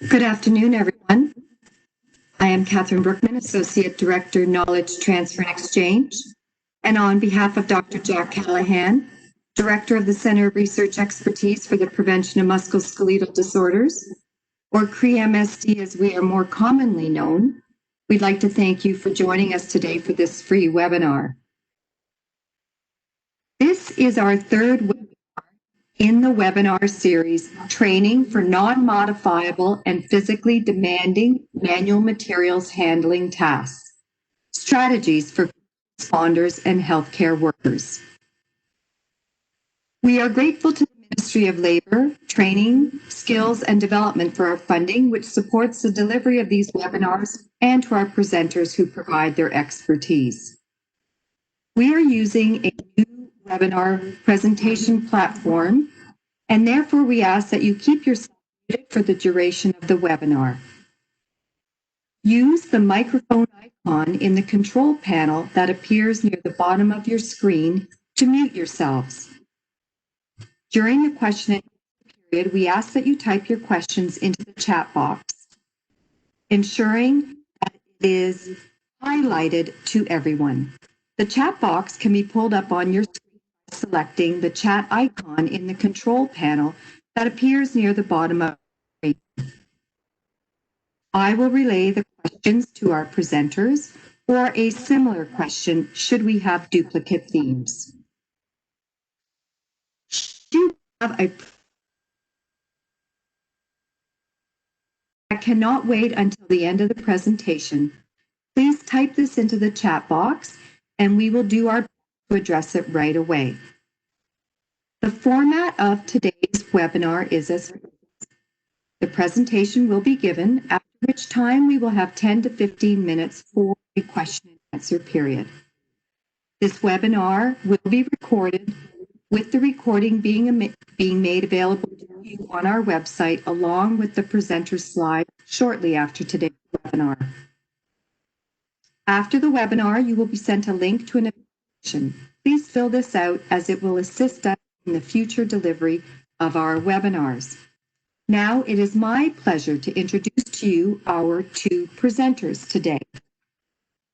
Good afternoon, everyone. I am Catherine Brookman, Associate Director, Knowledge Transfer and Exchange. And on behalf of Dr. Jack Callahan, Director of the Center of Research Expertise for the Prevention of Musculoskeletal Disorders, or CREMSD as we are more commonly known, we'd like to thank you for joining us today for this free webinar. This is our third webinar in the webinar series, Training for Non-Modifiable and Physically Demanding Manual Materials Handling Tasks, Strategies for Responders and Healthcare Workers. We are grateful to the Ministry of Labor, Training, Skills and Development for our funding, which supports the delivery of these webinars, and to our presenters who provide their expertise. We are using a new webinar presentation platform, and therefore we ask that you keep yourself muted for the duration of the webinar. Use the microphone icon in the control panel that appears near the bottom of your screen to mute yourselves. During the question and answer period, we ask that you type your questions into the chat box, ensuring that it is highlighted to everyone. The chat box can be pulled up on your screen by selecting the chat icon in the control panel that appears near the bottom of the screen. I will relay the questions to our presenters or a similar question should we have duplicate themes. You have I cannot wait until the end of the presentation. Please type this into the chat box and we will do our best to address it right away. The format of today's webinar is as follows. The presentation will be given, after which time we will have 10 to 15 minutes for a question and answer period. This webinar will be recorded, with the recording being made available to you on our website along with the presenter slides shortly after today's webinar. After the webinar, you will be sent a link to an evaluation. Please fill this out as it will assist us in the future delivery of our webinars. Now it is my pleasure to introduce to you our two presenters today.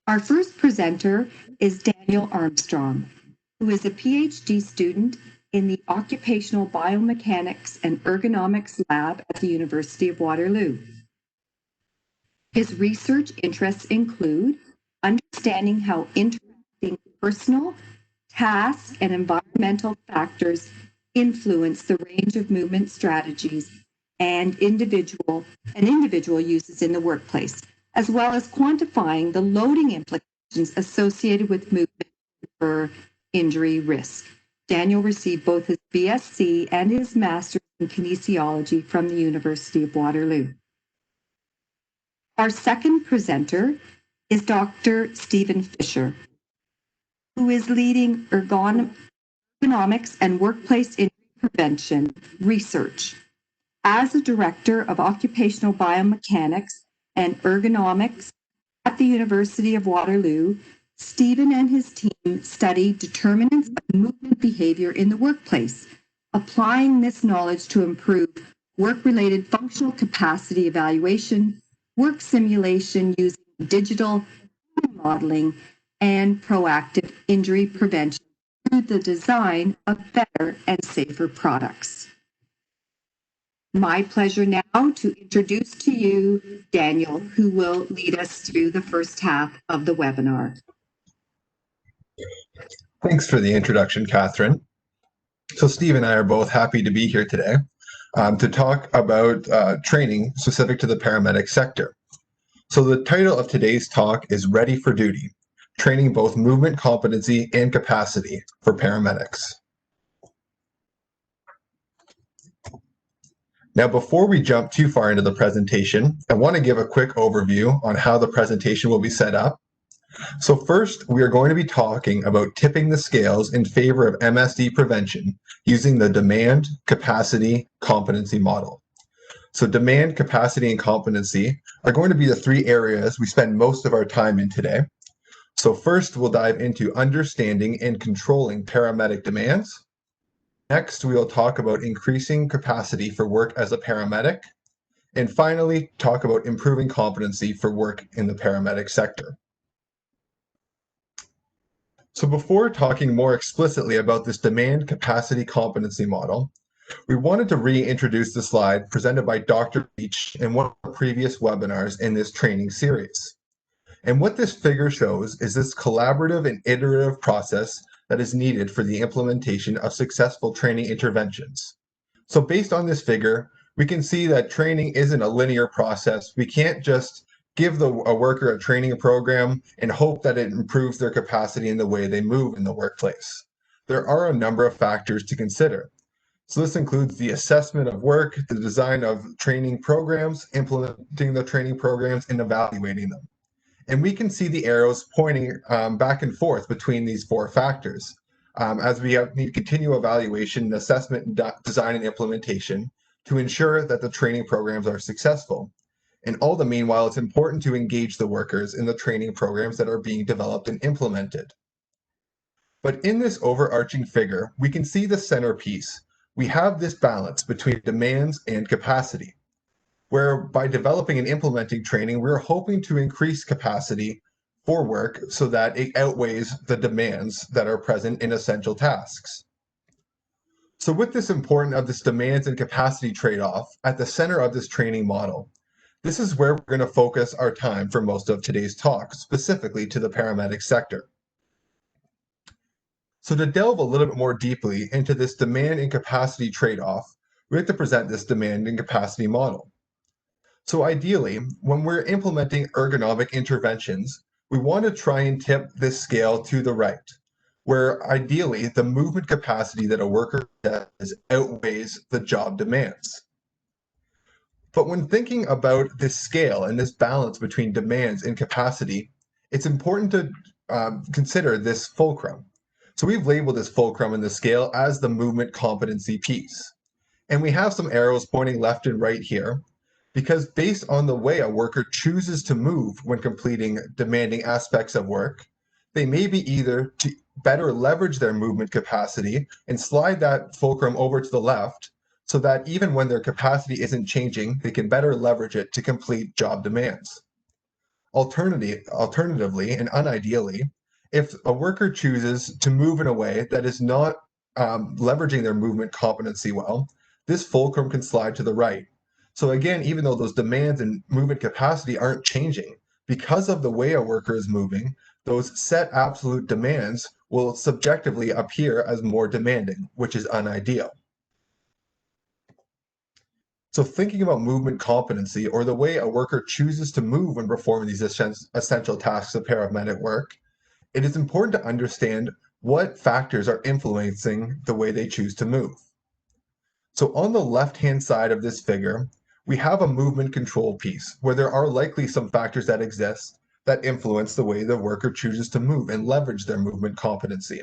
Our first presenter is Daniel Armstrong, who is a PhD student in the Occupational Biomechanics and Ergonomics Lab at the University of Waterloo. His research interests include understanding how interacting personal, task, and environmental factors influence the range of movement strategies an individual uses in the workplace, as well as quantifying the loading implications associated with movement for injury risk. Daniel received both his BSc and his Master's in Kinesiology from the University of Waterloo. Our second presenter is Dr. Stephen Fisher, who is leading ergonomics and workplace injury prevention research. As a director of occupational biomechanics and ergonomics at the University of Waterloo, Stephen and his team study determinants of movement behavior in the workplace, applying this knowledge to improve work-related functional capacity evaluation, work simulation using digital modeling, and proactive injury prevention through the design of better and safer products. My pleasure now to introduce to you Daniel, who will lead us through the first half of the webinar. Thanks for the introduction, Catherine. So Steve and I are both happy to be here today to talk about training specific to the paramedic sector. So the title of today's talk is Ready for Duty, Training Both Movement Competency and Capacity for Paramedics. Now, before we jump too far into the presentation, I want to give a quick overview on how the presentation will be set up. So first, we are going to be talking about tipping the scales in favor of MSD prevention using the demand, capacity, competency model. So demand, capacity, and competency are going to be the three areas we spend most of our time in today. So first, we'll dive into understanding and controlling paramedic demands. Next, we will talk about increasing capacity for work as a paramedic. And finally, talk about improving competency for work in the paramedic sector. So before talking more explicitly about this demand capacity competency model, we wanted to reintroduce the slide presented by Dr. Beach in one of the previous webinars in this training series. And what this figure shows is this collaborative and iterative process that is needed for the implementation of successful training interventions. So based on this figure, we can see that training isn't a linear process. We can't just give a worker a training program and hope that it improves their capacity in the way they move in the workplace. There are a number of factors to consider. So this includes the assessment of work, the design of training programs, implementing the training programs, and evaluating them. And we can see the arrows pointing back and forth between these four factors. As we need to continue evaluation, assessment, design, and implementation to ensure that the training programs are successful. And all the meanwhile, it's important to engage the workers in the training programs that are being developed and implemented. But in this overarching figure, we can see the centerpiece. We have this balance between demands and capacity, where by developing and implementing training, we're hoping to increase capacity for work so that it outweighs the demands that are present in essential tasks. So with this important of this demands and capacity trade-off at the center of this training model, this is where we're going to focus our time for most of today's talk, specifically to the paramedic sector. So to delve a little bit more deeply into this demand and capacity trade-off, we have to present this demand and capacity model. So ideally, when we're implementing ergonomic interventions, we want to try and tip this scale to the right, where ideally the movement capacity that a worker has outweighs the job demands. But when thinking about this scale and this balance between demands and capacity, it's important to consider this fulcrum. So we've labeled this fulcrum in the scale as the movement competency piece. And we have some arrows pointing left and right here, because based on the way a worker chooses to move when completing demanding aspects of work, they may be either to better leverage their movement capacity and slide that fulcrum over to the left so that even when their capacity isn't changing, they can better leverage it to complete job demands. Alternatively, and unideally, if a worker chooses to move in a way that is not leveraging their movement competency well, this fulcrum can slide to the right. So again, even though those demands and movement capacity aren't changing, because of the way a worker is moving, those set absolute demands will subjectively appear as more demanding, which is unideal. So thinking about movement competency, or the way a worker chooses to move when performing these essential tasks of paramedic work, it is important to understand what factors are influencing the way they choose to move. So on the left-hand side of this figure, we have a movement control piece where there are likely some factors that exist that influence the way the worker chooses to move and leverage their movement competency.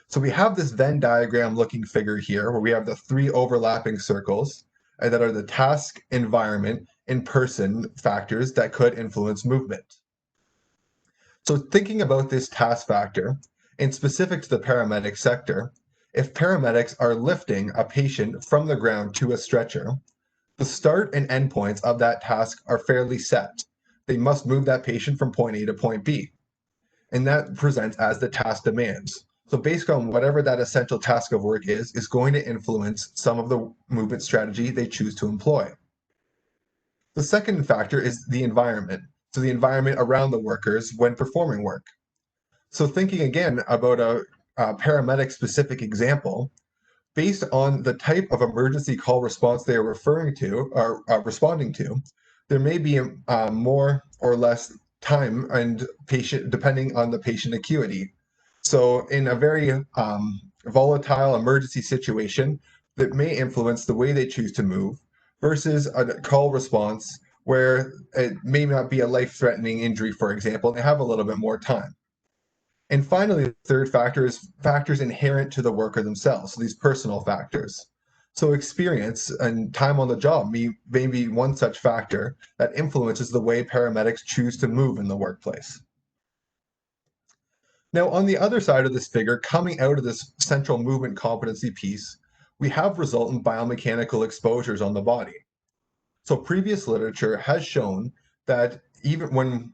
So we have this Venn diagram looking figure here where we have the three overlapping circles that are the task, environment, and person factors that could influence movement. So thinking about this task factor, and specific to the paramedic sector, if paramedics are lifting a patient from the ground to a stretcher, the start and end points of that task are fairly set. They must move that patient from point A to point B. And that presents as the task demands. So based on whatever that essential task of work is going to influence some of the movement strategy they choose to employ. The second factor is the environment. So the environment around the workers when performing work. So thinking again about a paramedic specific example, based on the type of emergency call response they are referring to or responding to, there may be more or less time and patient depending on the patient acuity. So in a very volatile emergency situation that may influence the way they choose to move versus a call response where it may not be a life-threatening injury, for example, and they have a little bit more time. And finally, the third factor is factors inherent to the worker themselves, so these personal factors. So experience and time on the job may be one such factor that influences the way paramedics choose to move in the workplace. Now, on the other side of this figure, coming out of this central movement competency piece, we have resultant biomechanical exposures on the body. So previous literature has shown that even when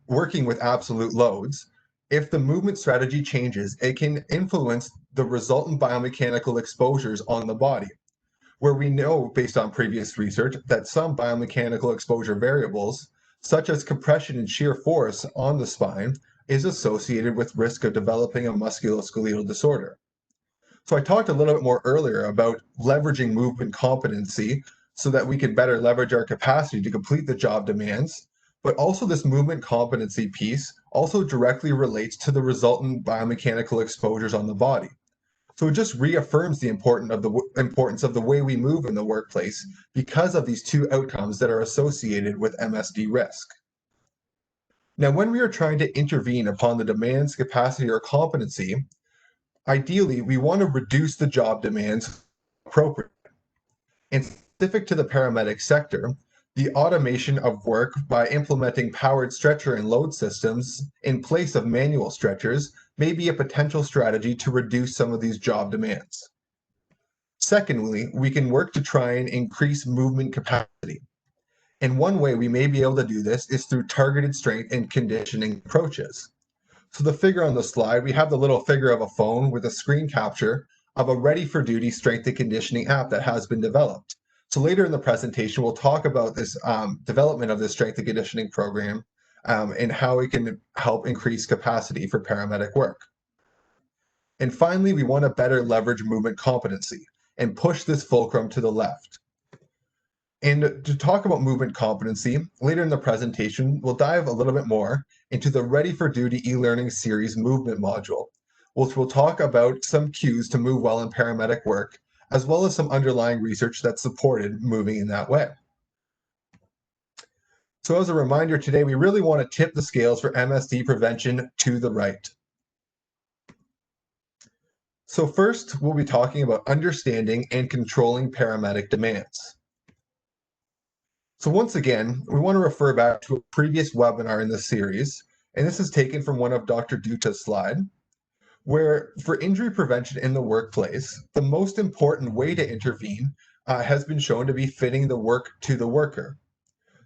working with absolute loads, if the movement strategy changes, it can influence the resultant biomechanical exposures on the body, where we know, based on previous research, that some biomechanical exposure variables, such as compression and shear force on the spine, is associated with risk of developing a musculoskeletal disorder. So I talked a little bit more earlier about leveraging movement competency so that we can better leverage our capacity to complete the job demands. But also this movement competency piece also directly relates to the resultant biomechanical exposures on the body. So it just reaffirms the importance of the way we move in the workplace because of these two outcomes that are associated with MSD risk. Now, when we are trying to intervene upon the demands, capacity, or competency, ideally, we want to reduce the job demands appropriately. And specific to the paramedic sector, the automation of work by implementing powered stretcher and load systems in place of manual stretchers may be a potential strategy to reduce some of these job demands. Secondly, we can work to try and increase movement capacity. And one way we may be able to do this is through targeted strength and conditioning approaches. So the figure on the slide, we have the little figure of a phone with a screen capture of a ready-for-duty strength and conditioning app that has been developed. So later in the presentation, we'll talk about this development of this strength and conditioning program and how it can help increase capacity for paramedic work. And finally, we want to better leverage movement competency and push this fulcrum to the left. And to talk about movement competency, later in the presentation, we'll dive a little bit more into the Ready for Duty e-learning series movement module, which will talk about some cues to move well in paramedic work, as well as some underlying research that supported moving in that way. So as a reminder today, we really want to tip the scales for MSD prevention to the right. So first, we'll be talking about understanding and controlling paramedic demands. So once again, we want to refer back to a previous webinar in the series, and this is taken from one of Dr. Duta's slide, where for injury prevention in the workplace, the most important way to intervene has been shown to be fitting the work to the worker.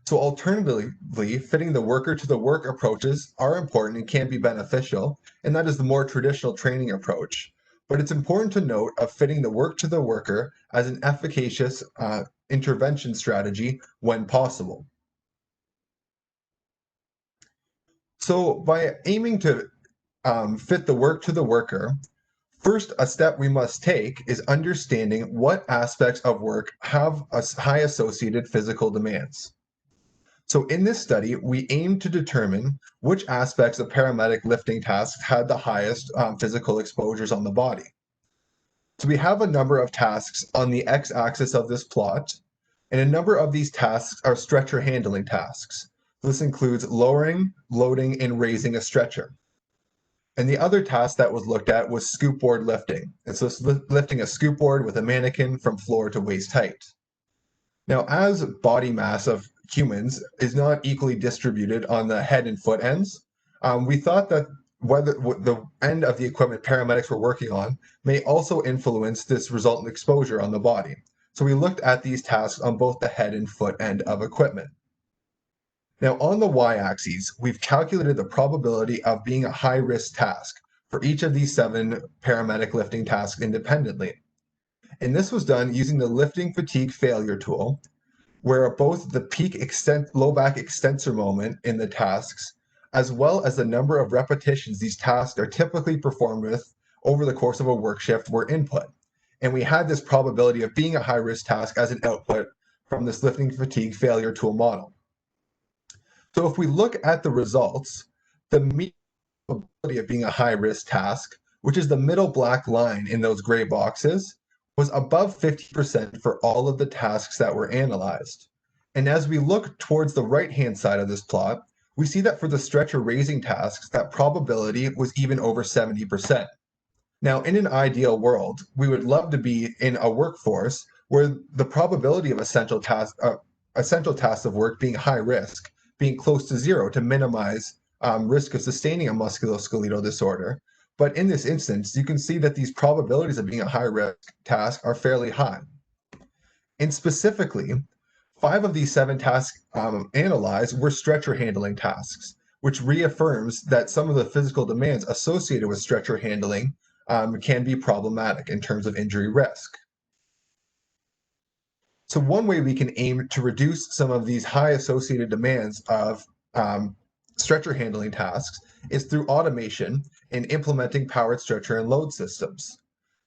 So alternatively, fitting the worker to the work approaches are important and can be beneficial, and that is the more traditional training approach. But it's important to note of fitting the work to the worker as an efficacious intervention strategy when possible. So by aiming to fit the work to the worker, first a step we must take is understanding what aspects of work have high associated physical demands. So in this study, we aimed to determine which aspects of paramedic lifting tasks had the highest physical exposures on the body. So we have a number of tasks on the x-axis of this plot, and a number of these tasks are stretcher handling tasks. This includes lowering, loading, and raising a stretcher. And the other task that was looked at was scoop board lifting. And so it's lifting a scoop board with a mannequin from floor to waist height. Now, as body mass of humans is not equally distributed on the head and foot ends, we thought that whether the end of the equipment paramedics were working on may also influence this resultant exposure on the body. So we looked at these tasks on both the head and foot end of equipment. Now on the y-axis, we've calculated the probability of being a high-risk task for each of these 7 paramedic lifting tasks independently. And this was done using the lifting fatigue failure tool, where both the peak low back extensor moment in the tasks, as well as the number of repetitions these tasks are typically performed with over the course of a work shift were input. And we had this probability of being a high-risk task as an output from this lifting fatigue failure tool model. So if we look at the results, the mean probability of being a high-risk task, which is the middle black line in those gray boxes, was above 50% for all of the tasks that were analyzed. And as we look towards the right-hand side of this plot, we see that for the stretcher raising tasks, that probability was even over 70%. Now, in an ideal world, we would love to be in a workforce where the probability of essential tasks of work being high risk, being close to 0 to minimize risk of sustaining a musculoskeletal disorder. But in this instance, you can see that these probabilities of being a high-risk task are fairly high. And specifically, 5 of these 7 tasks analyzed were stretcher handling tasks, which reaffirms that some of the physical demands associated with stretcher handling can be problematic in terms of injury risk. So one way we can aim to reduce some of these high associated demands of stretcher handling tasks is through automation and implementing powered stretcher and load systems.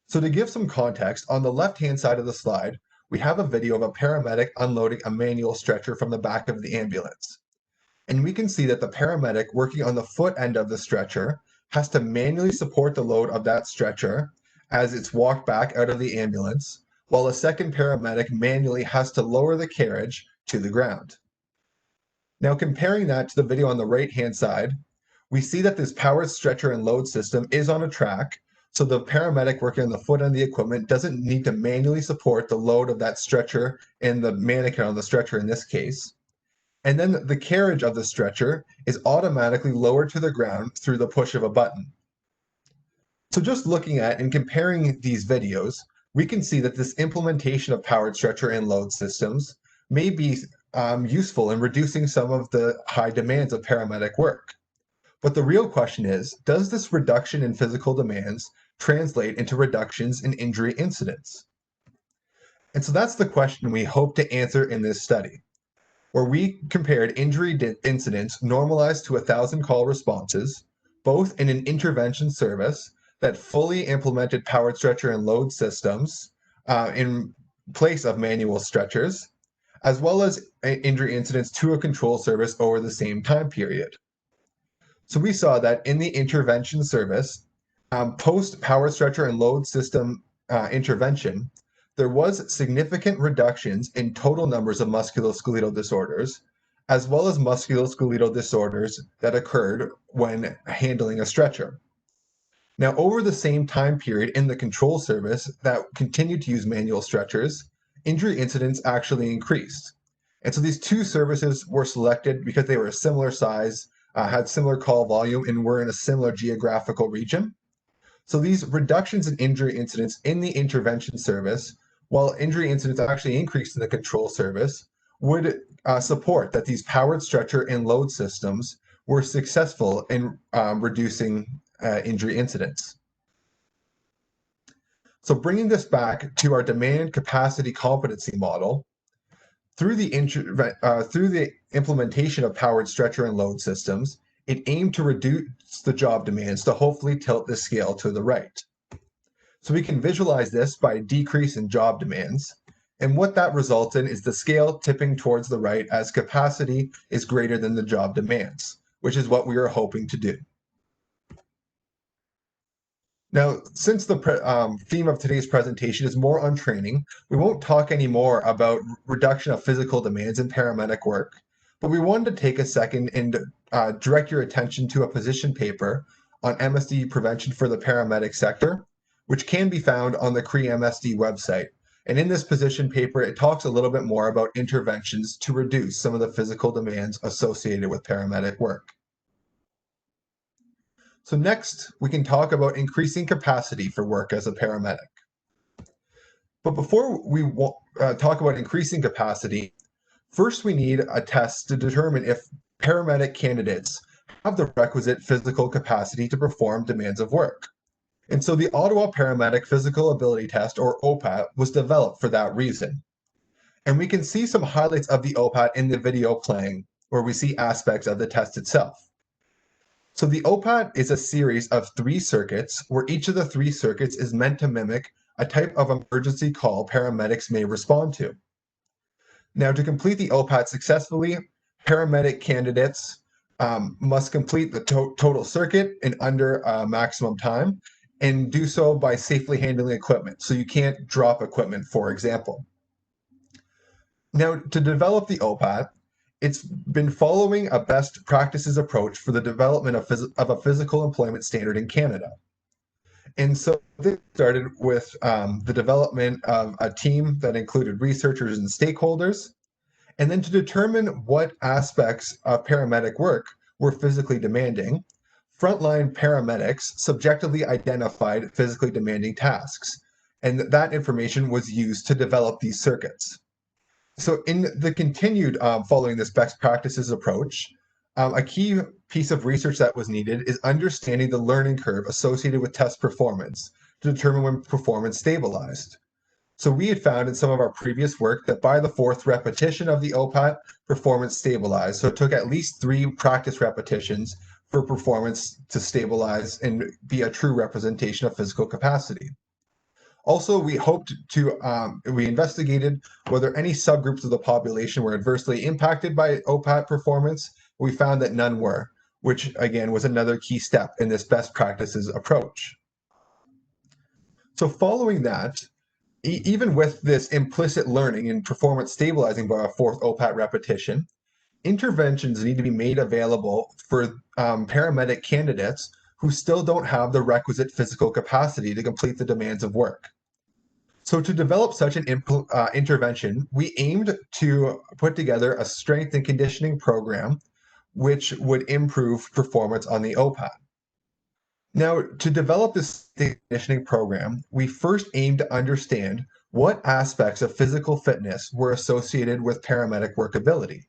So to give some context, on the left-hand side of the slide, we have a video of a paramedic unloading a manual stretcher from the back of the ambulance. And we can see that the paramedic working on the foot end of the stretcher has to manually support the load of that stretcher as it's walked back out of the ambulance, while a second paramedic manually has to lower the carriage to the ground. Now comparing that to the video on the right-hand side, we see that this powered stretcher and load system is on a track, so the paramedic working on the foot end of the equipment doesn't need to manually support the load of that stretcher and the mannequin on the stretcher in this case. And then the carriage of the stretcher is automatically lowered to the ground through the push of a button. So just looking at and comparing these videos, we can see that this implementation of powered stretcher and load systems may be useful in reducing some of the high demands of paramedic work. But the real question is, does this reduction in physical demands translate into reductions in injury incidents? And so that's the question we hope to answer in this study, where we compared injury incidents normalized to 1,000 call responses, both in an intervention service that fully implemented powered stretcher and load systems in place of manual stretchers, as well as injury incidents to a control service over the same time period. So we saw that in the intervention service, post power stretcher and load system intervention, there was significant reductions in total numbers of musculoskeletal disorders, as well as musculoskeletal disorders that occurred when handling a stretcher. Now, over the same time period in the control service that continued to use manual stretchers, injury incidents actually increased. And so these two services were selected because they were a similar size, had similar call volume, and were in a similar geographical region. So these reductions in injury incidents in the intervention service, while injury incidents actually increased in the control service, would support that these powered stretcher and load systems were successful in reducing injury incidents. So bringing this back to our demand capacity competency model, through the implementation of powered stretcher and load systems, it aimed to reduce the job demands to hopefully tilt the scale to the right. So we can visualize this by a decrease in job demands. And what that results in is the scale tipping towards the right as capacity is greater than the job demands, which is what we are hoping to do. Now, since the theme of today's presentation is more on training, we won't talk anymore about reduction of physical demands in paramedic work, but we wanted to take a second and direct your attention to a position paper on MSD prevention for the paramedic sector, which can be found on the CREMSD website. And in this position paper, it talks a little bit more about interventions to reduce some of the physical demands associated with paramedic work. So next, we can talk about increasing capacity for work as a paramedic. But before we talk about increasing capacity, first we need a test to determine if paramedic candidates have the requisite physical capacity to perform demands of work. And so the Ottawa Paramedic Physical Ability Test, or OPAT, was developed for that reason. And we can see some highlights of the OPAT in the video playing, where we see aspects of the test itself. So the OPAT is a series of 3 circuits where each of the 3 circuits is meant to mimic a type of emergency call paramedics may respond to. Now, to complete the OPAT successfully, paramedic candidates must complete the total circuit in under maximum time and do so by safely handling equipment. So you can't drop equipment, for example. Now, to develop the OPAT, it's been following a best practices approach for the development of a physical employment standard in Canada. And so this started with the development of a team that included researchers and stakeholders, and then to determine what aspects of paramedic work were physically demanding, frontline paramedics subjectively identified physically demanding tasks, and that information was used to develop these circuits. So in the continued following this best practices approach, a key piece of research that was needed is understanding the learning curve associated with test performance to determine when performance stabilized. So we had found in some of our previous work that by the fourth repetition of the OPAT, performance stabilized. So it took at least 3 practice repetitions for performance to stabilize and be a true representation of physical capacity. Also, we investigated whether any subgroups of the population were adversely impacted by OPAT performance. We found that none were, which again was another key step in this best practices approach. So following that, even with this implicit learning and performance stabilizing by a fourth OPAT repetition, interventions need to be made available for paramedic candidates who still don't have the requisite physical capacity to complete the demands of work. So to develop such an intervention, we aimed to put together a strength and conditioning program which would improve performance on the OPAT. Now, to develop this conditioning program, we first aimed to understand what aspects of physical fitness were associated with paramedic workability.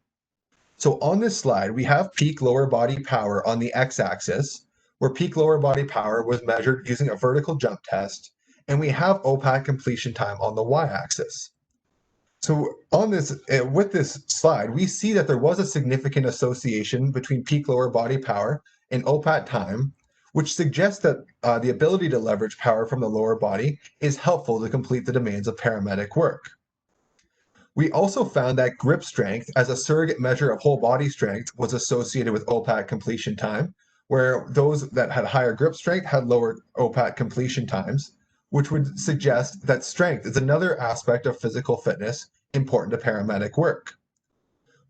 So on this slide, we have peak lower body power on the x-axis, where peak lower body power was measured using a vertical jump test, and we have OPAT completion time on the y-axis. So on this, with this slide, we see that there was a significant association between peak lower body power and OPAT time, which suggests that the ability to leverage power from the lower body is helpful to complete the demands of paramedic work. We also found that grip strength as a surrogate measure of whole body strength was associated with OPAT completion time, where those that had higher grip strength had lower OPAT completion times, which would suggest that strength is another aspect of physical fitness important to paramedic work.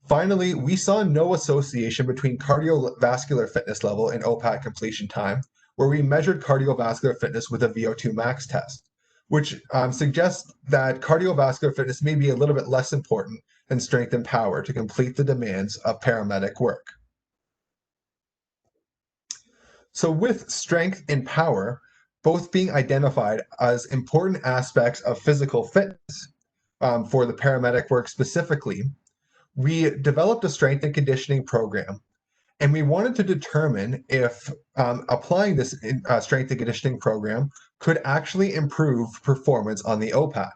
Finally, we saw no association between cardiovascular fitness level and OPAT completion time, where we measured cardiovascular fitness with a VO2 max test, which suggests that cardiovascular fitness may be a little bit less important than strength and power to complete the demands of paramedic work. So with strength and power both being identified as important aspects of physical fitness for the paramedic work specifically, we developed a strength and conditioning program, and we wanted to determine if applying this strength and conditioning program could actually improve performance on the OPAT.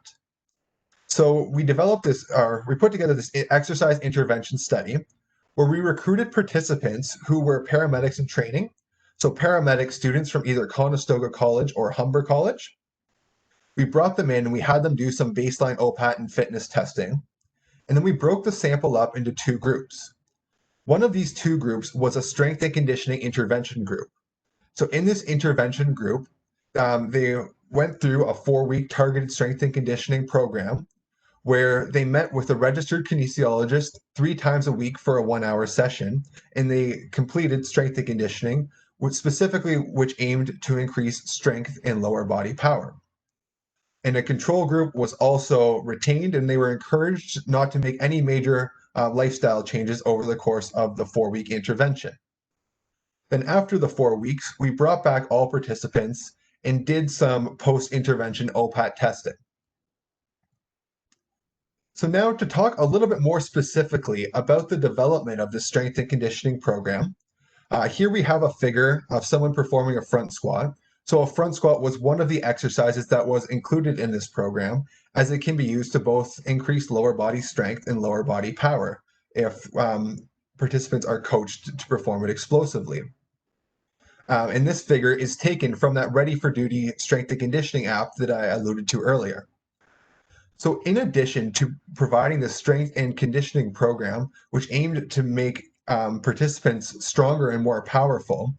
So we developed this, or we put together this exercise intervention study where we recruited participants who were paramedics in training, so paramedic students from either Conestoga College or Humber College. We brought them in and we had them do some baseline OPAT and fitness testing, and then we broke the sample up into 2 groups. One of these 2 groups was a strength and conditioning intervention group. So in this intervention group, they went through a 4-week targeted strength and conditioning program where they met with a registered kinesiologist 3 times a week for a 1-hour session, and they completed strength and conditioning, which aimed to increase strength and lower body power. And a control group was also retained, and they were encouraged not to make any major lifestyle changes over the course of the 4-week intervention. Then after the 4 weeks, we brought back all participants and did some post-intervention OPAT testing. So now to talk a little bit more specifically about the development of the strength and conditioning program, here we have a figure of someone performing a front squat. So a front squat was one of the exercises that was included in this program, as it can be used to both increase lower body strength and lower body power if participants are coached to perform it explosively. And this figure is taken from that Ready for Duty strength and conditioning app that I alluded to earlier. So in addition to providing the strength and conditioning program, which aimed to make participants stronger and more powerful,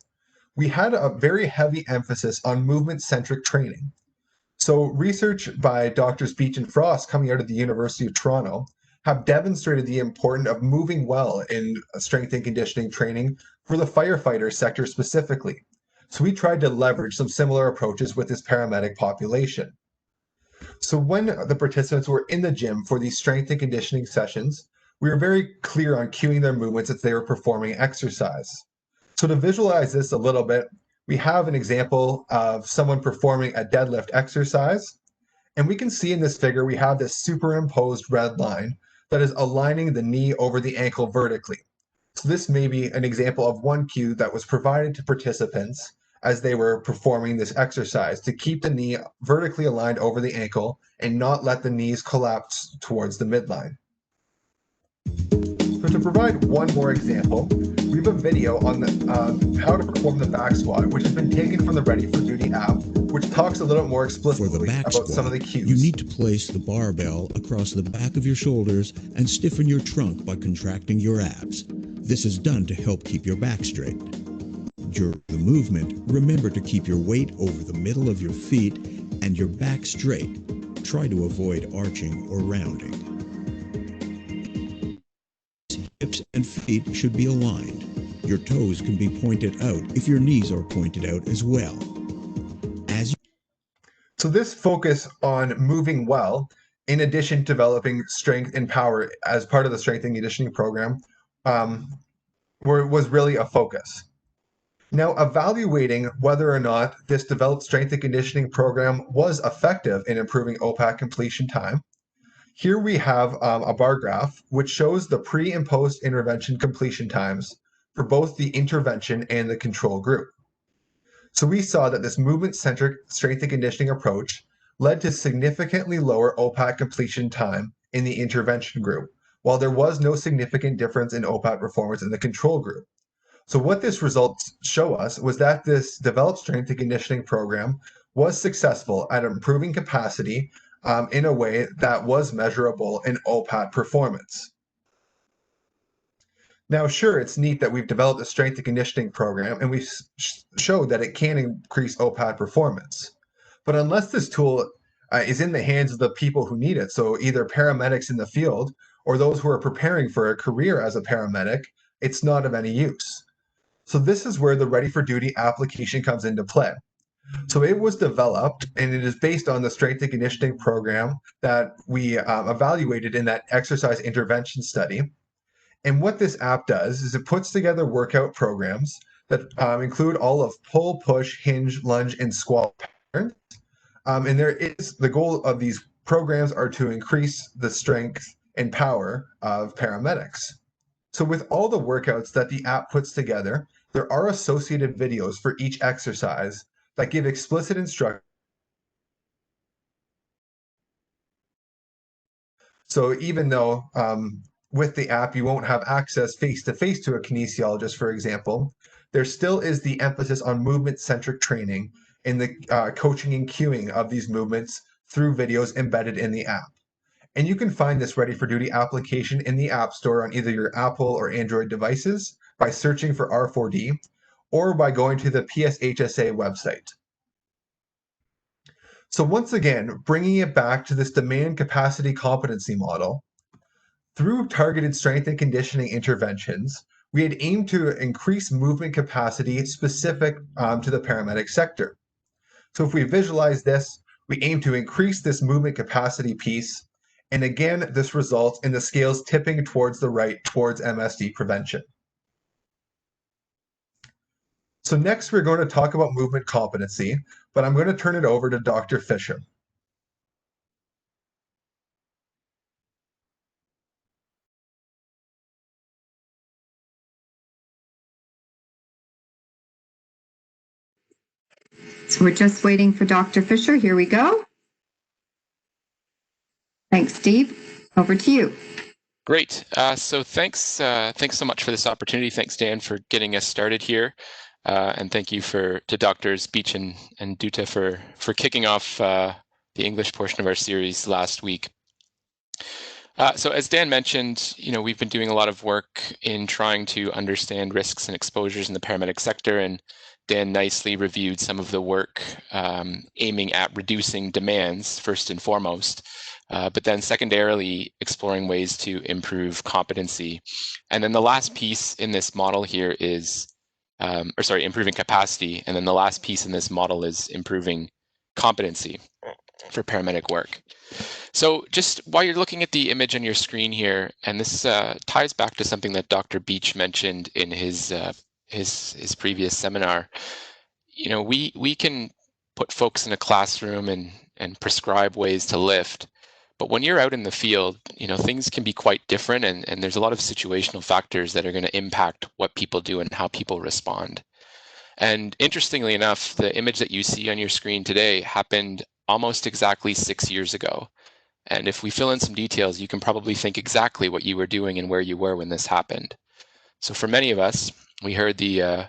we had a very heavy emphasis on movement-centric training. So research by Drs. Beach and Frost coming out of the University of Toronto have demonstrated the importance of moving well in strength and conditioning training for the firefighter sector specifically. So we tried to leverage some similar approaches with this paramedic population. So when the participants were in the gym for these strength and conditioning sessions, we were very clear on cueing their movements as they were performing exercise. So to visualize this a little bit, we have an example of someone performing a deadlift exercise. And we can see in this figure, we have this superimposed red line that is aligning the knee over the ankle vertically. So this may be an example of one cue that was provided to participants as they were performing this exercise to keep the knee vertically aligned over the ankle and not let the knees collapse towards the midline. So to provide one more example, we have a video on how to perform the back squat, which has been taken from the Ready for Duty app, which talks a little more explicitly about some of the cues. You need to place the barbell across the back of your shoulders and stiffen your trunk by contracting your abs. This is done to help keep your back straight. During the movement, remember to keep your weight over the middle of your feet and your back straight. Try to avoid arching or rounding. Hips and feet should be aligned. Your toes can be pointed out if your knees are pointed out as well. So this focus on moving well, in addition to developing strength and power as part of the strength and conditioning program, was really a focus. Now, evaluating whether or not this developed strength and conditioning program was effective in improving OPAC completion time, here we have a bar graph which shows the pre and post intervention completion times for both the intervention and the control group. So we saw that this movement-centric strength and conditioning approach led to significantly lower OPAC completion time in the intervention group, while there was no significant difference in OPAC performance in the control group. So what this results show us was that this developed strength and conditioning program was successful at improving capacity in a way that was measurable in OPAT performance. Now, sure, it's neat that we've developed a strength and conditioning program and we've showed that it can increase OPAT performance. But unless this tool is in the hands of the people who need it, so either paramedics in the field or those who are preparing for a career as a paramedic, it's not of any use. So this is where the Ready for Duty application comes into play. So it was developed and it is based on the strength and conditioning program that we evaluated in that exercise intervention study. And what this app does is it puts together workout programs that include all of pull, push, hinge, lunge, and squat patterns. And the goal of these programs are to increase the strength and power of paramedics. So with all the workouts that the app puts together, there are associated videos for each exercise that give explicit instructions. So even though with the app you won't have access face-to-face to a kinesiologist, for example, there still is the emphasis on movement-centric training in the coaching and cueing of these movements through videos embedded in the app. And you can find this Ready for Duty application in the App Store on either your Apple or Android devices by searching for R4D or by going to the PSHSA website. So once again, bringing it back to this demand capacity competency model, through targeted strength and conditioning interventions, we had aimed to increase movement capacity specific to the paramedic sector. So if we visualize this, we aim to increase this movement capacity piece. And again, this results in the scales tipping towards the right, towards MSD prevention. So next, we're going to talk about movement competency, but I'm going to turn it over to Dr. Fisher. So we're just waiting for Dr. Fisher. Here we go. Thanks, Steve. Over to you. Great. So thanks so much for this opportunity. Thanks, Dan, for getting us started here. And thank you to Drs. Beach and Duta for kicking off the English portion of our series last week. So as Dan mentioned, we've been doing a lot of work in trying to understand risks and exposures in the paramedic sector, and Dan nicely reviewed some of the work aiming at reducing demands first and foremost, but then secondarily exploring ways to improve competency. And then the last piece in this model here is, improving capacity. And then the last piece in this model is improving competency for paramedic work. So just while you're looking at the image on your screen here, and this ties back to something that Dr. Beach mentioned in his previous seminar, we can put folks in a classroom and prescribe ways to lift, But when you're out in the field, things can be quite different, and there's a lot of situational factors that are going to impact what people do and how people respond. And interestingly enough, the image that you see on your screen today happened almost exactly 6 years ago. And if we fill in some details, you can probably think exactly what you were doing and where you were when this happened. So for many of us, we heard the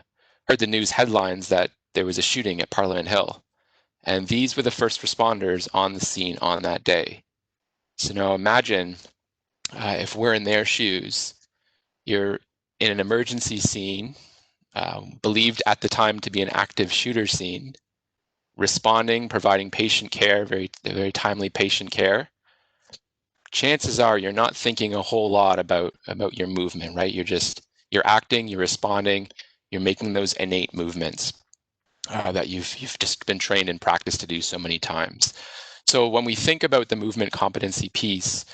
news headlines that there was a shooting at Parliament Hill. And these were the first responders on the scene on that day. So now imagine if we're in their shoes, you're in an emergency scene, believed at the time to be an active shooter scene, responding, providing patient care, very timely patient care. Chances are you're not thinking a whole lot about your movement, right? You're acting, you're responding, you're making those innate movements that you've just been trained and practiced to do so many times. So when we think about the movement competency piece,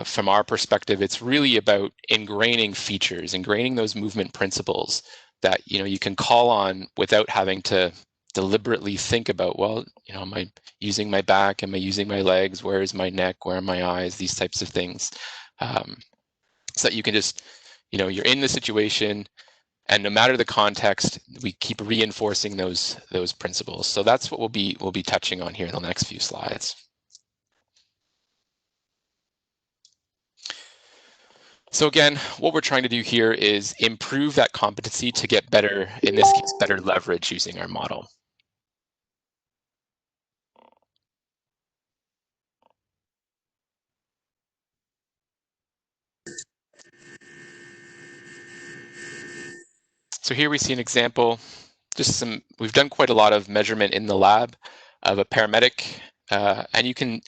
from our perspective, it's really about ingraining features, ingraining those movement principles that you can call on without having to deliberately think about, well, am I using my back? Am I using my legs? Where is my neck? Where are my eyes? These types of things. So that you can just, you're in the situation, and no matter the context, we keep reinforcing those principles. So that's what we'll be touching on here in the next few slides. So again, what we're trying to do here is improve that competency to get better, in this case, better leverage using our model. So here we see an example, we've done quite a lot of measurement in the lab of a paramedic, and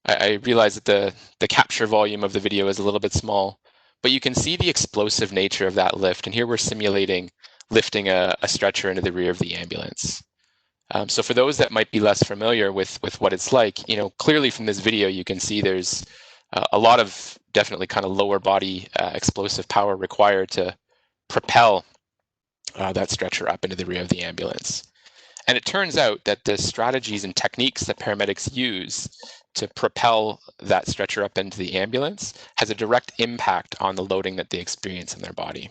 I realize that the capture volume of the video is a little bit small, but you can see the explosive nature of that lift. And here we're simulating lifting a stretcher into the rear of the ambulance. So for those that might be less familiar with what it's like, clearly from this video, you can see there's a lot of definitely kind of lower body explosive power required to propel that stretcher up into the rear of the ambulance. And it turns out that the strategies and techniques that paramedics use to propel that stretcher up into the ambulance has a direct impact on the loading that they experience in their body.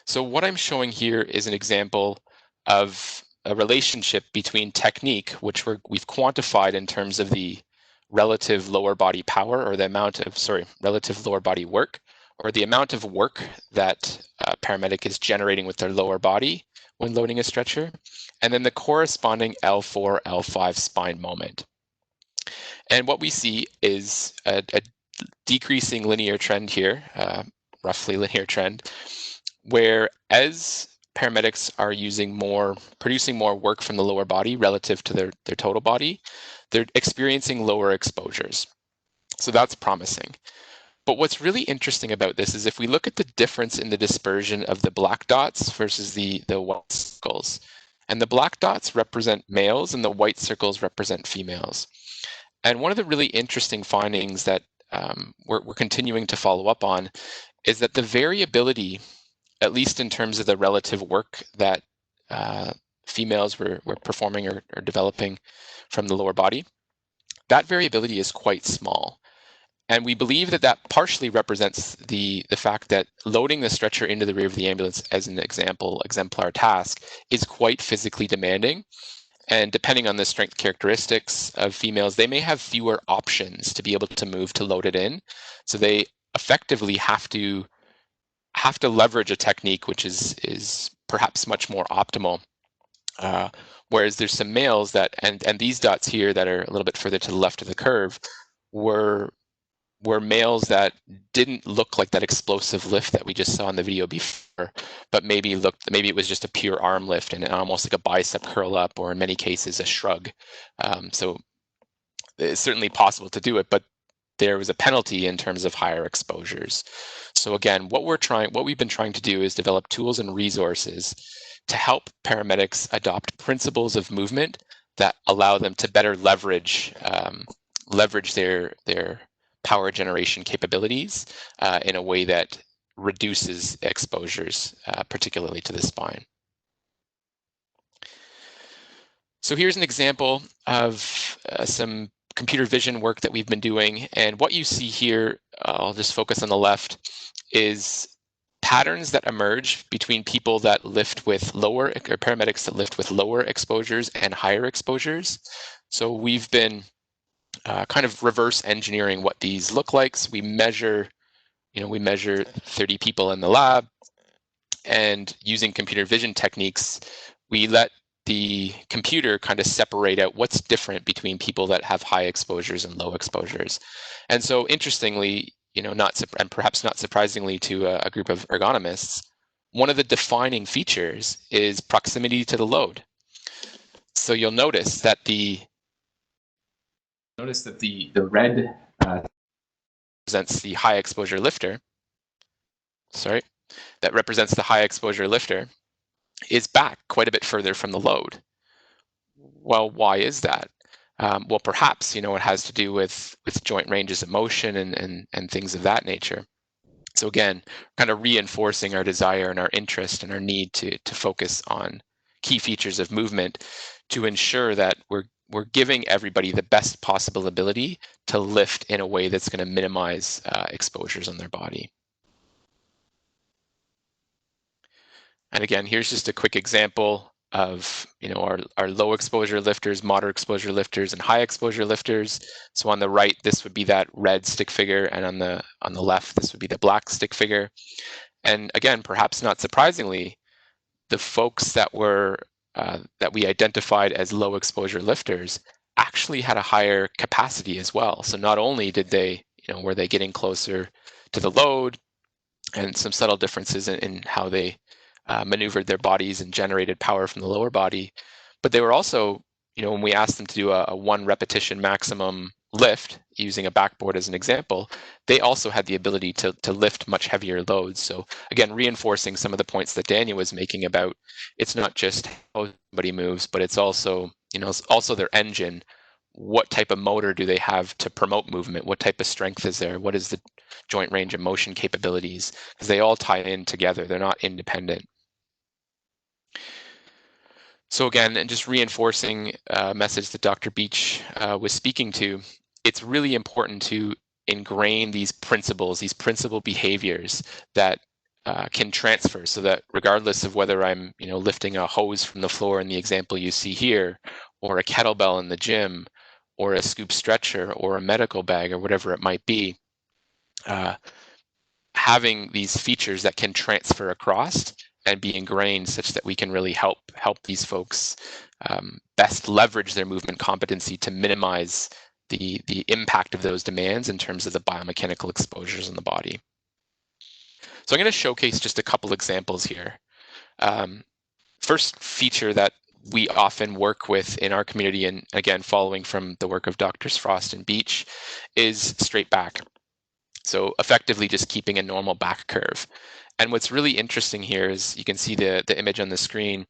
So what I'm showing here is an example of a relationship between technique, which we've quantified in terms of the relative lower body power, or the amount of, relative lower body work, or the amount of work that a paramedic is generating with their lower body when loading a stretcher, and then the corresponding L4, L5 spine moment. And what we see is a decreasing linear trend here, roughly linear trend, where as paramedics are producing more work from the lower body relative to their total body, they're experiencing lower exposures. So that's promising. But what's really interesting about this is if we look at the difference in the dispersion of the black dots versus the white circles, and the black dots represent males and the white circles represent females. And one of the really interesting findings that we're continuing to follow up on is that the variability, at least in terms of the relative work that females were performing or developing from the lower body, that variability is quite small. And we believe that that partially represents the fact that loading the stretcher into the rear of the ambulance as an exemplar task is quite physically demanding. And depending on the strength characteristics of females, they may have fewer options to be able to move to load it in. So they effectively have to leverage a technique which is perhaps much more optimal. Whereas there's some males that, and these dots here that are a little bit further to the left of the curve, were males that didn't look like that explosive lift that we just saw in the video before, but maybe it was just a pure arm lift and almost like a bicep curl up, or in many cases a shrug. So it's certainly possible to do it, but there was a penalty in terms of higher exposures. So again, what we've been trying to do is develop tools and resources to help paramedics adopt principles of movement that allow them to better leverage their power generation capabilities in a way that reduces exposures, particularly to the spine. So here's an example of some computer vision work that we've been doing. And what you see here, I'll just focus on the left, is patterns that emerge between people that lift with lower, or paramedics that lift with lower exposures and higher exposures. So we've been kind of reverse engineering what these look like. So we measure 30 people in the lab, and using computer vision techniques, we let the computer kind of separate out what's different between people that have high exposures and low exposures. And so interestingly, and perhaps not surprisingly to a group of ergonomists, one of the defining features is proximity to the load. So you'll notice that the red represents the high exposure lifter. That represents the high exposure lifter is back quite a bit further from the load. Well, why is that? Well, perhaps, it has to do with joint ranges of motion and things of that nature. So again, kind of reinforcing our desire and our interest and our need to focus on key features of movement to ensure that we're giving everybody the best possible ability to lift in a way that's going to minimize exposures on their body. And again, here's just a quick example of our low exposure lifters, moderate exposure lifters, and high exposure lifters. So on the right, this would be that red stick figure, and on the left, this would be the black stick figure. And again, perhaps not surprisingly, the folks that we identified as low exposure lifters actually had a higher capacity as well. So not only did they, were they getting closer to the load, and some subtle differences in how they maneuvered their bodies and generated power from the lower body, but they were also, when we asked them to do a 1 repetition maximum lift using a backboard as an example, they also had the ability to lift much heavier loads. So again, reinforcing some of the points that Daniel was making about it's not just how somebody moves, but it's also, also their engine. What type of motor do they have to promote movement? What type of strength is there? What is the joint range of motion capabilities? Because they all tie in together. They're not independent. So again, and just reinforcing a message that Dr. Beach was speaking to, it's really important to ingrain these principles, these principal behaviors that can transfer, so that regardless of whether I'm lifting a hose from the floor in the example you see here, or a kettlebell in the gym, or a scoop stretcher, or a medical bag, or whatever it might be, having these features that can transfer across and be ingrained such that we can really help these folks best leverage their movement competency to minimize the impact of those demands in terms of the biomechanical exposures in the body. So I'm going to showcase just a couple examples here. First feature that we often work with in our community, and again, following from the work of Drs. Frost and Beach, is straight back. So effectively just keeping a normal back curve. And what's really interesting here is you can see the image on the screen.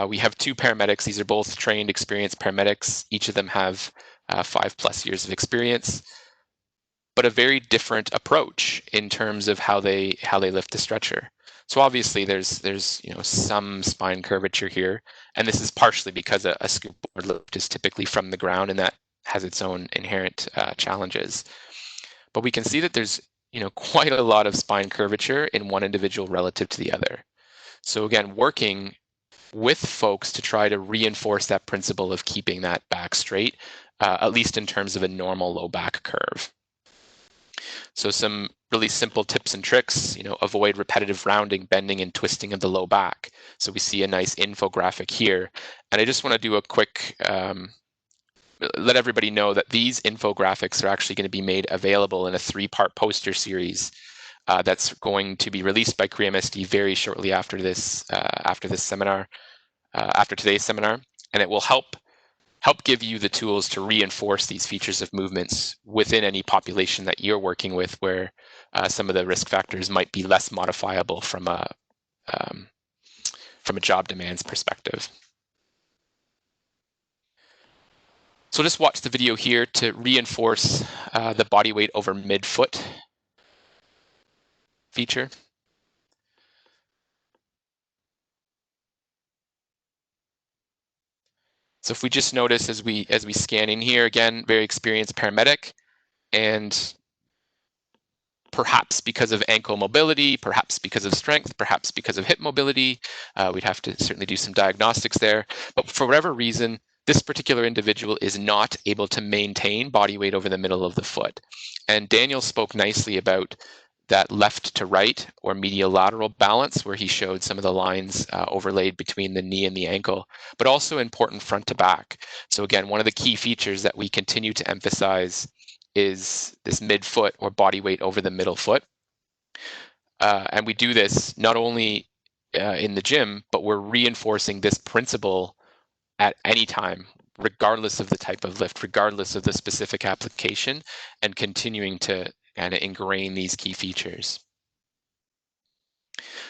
We have 2 paramedics. These are both trained, experienced paramedics. Each of them have 5+ years of experience, but a very different approach in terms of how they lift the stretcher. So obviously there's some spine curvature here, and this is partially because a scoop board lift is typically from the ground, and that has its own inherent challenges. But we can see that there's quite a lot of spine curvature in one individual relative to the other. So again, working with folks to try to reinforce that principle of keeping that back straight, at least in terms of a normal low back curve. So some really simple tips and tricks, avoid repetitive rounding, bending, and twisting of the low back. So we see a nice infographic here. And I just want to do a quick let everybody know that these infographics are actually going to be made available in a 3-part poster series that's going to be released by CREMSD very shortly after this seminar, after today's seminar, and it will help give you the tools to reinforce these features of movements within any population that you're working with, where some of the risk factors might be less modifiable from a job demands perspective. So just watch the video here to reinforce the body weight over midfoot feature. So if we just notice as we scan in here, again, very experienced paramedic, and perhaps because of ankle mobility, perhaps because of strength, perhaps because of hip mobility, we'd have to certainly do some diagnostics there. But for whatever reason, this particular individual is not able to maintain body weight over the middle of the foot. And Daniel spoke nicely about that left to right or medial lateral balance, where he showed some of the lines overlaid between the knee and the ankle, but also important front to back. So again, one of the key features that we continue to emphasize is this midfoot or body weight over the middle foot. And we do this not only in the gym, but we're reinforcing this principle at any time, regardless of the type of lift, regardless of the specific application, and continuing to kind of ingrain these key features.